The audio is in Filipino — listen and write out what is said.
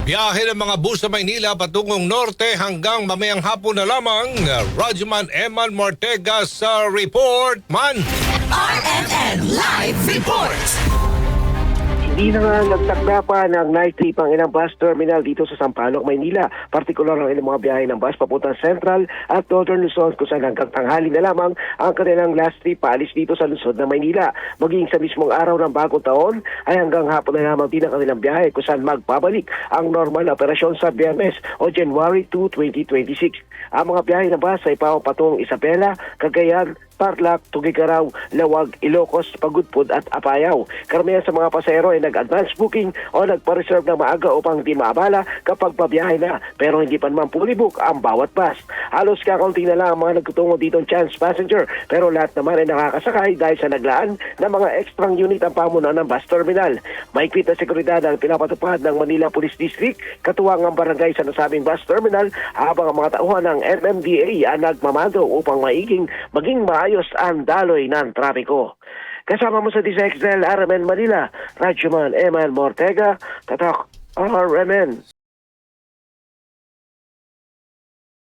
Biyahe ng mga bus sa Maynila patungong norte hanggang mamayang hapon na lamang. Radyoman Eman Mortega sa report man. RMN Live Report! Hindi na nga nagtakda pa ng night trip ang ilang bus terminal dito sa Sampaloc, Maynila. Partikular ang ilang mga biyahe ng bus papuntang Central at Northern Luzon kung saan hanggang tanghali na lamang ang kanilang last trip paalis dito sa Luzon ng Maynila. Maging sa mismong araw ng bagong taon ay hanggang hapon na lamang din ang kanilang biyahe kung saan magbabalik ang normal na operasyon sa Biyernes o January 2, 2026. Ang mga biyahe ng bus ay patungong Isabela, Cagayan, Tarlac, Tugigaraw, Lawag, Ilocos, Pagudpud at Apayao. Karamihan sa mga pasahero ay nag-advance booking o nagpa-reserve ng maaga upang di maabala kapag pabiyahe na, pero hindi pa naman fully book ang bawat bus. Halos kakaunti na lang ang mga nagtutungo dito ng chance passenger, pero lahat naman ay nakakasakay dahil sa naglaan ng mga extrang unit ang pamunuan ng bus terminal. Mahigpit na seguridad ang pinapatupad ng Manila Police District, katuwang ang barangay sa nasabing bus terminal, habang ang mga tauhan ng MMDA ang nagmamando upang maging maayos ang daloy ng trapiko. Kasama mo sa DZXL RMN Manila, Radyoman Eman Mortega, Tatak RMN.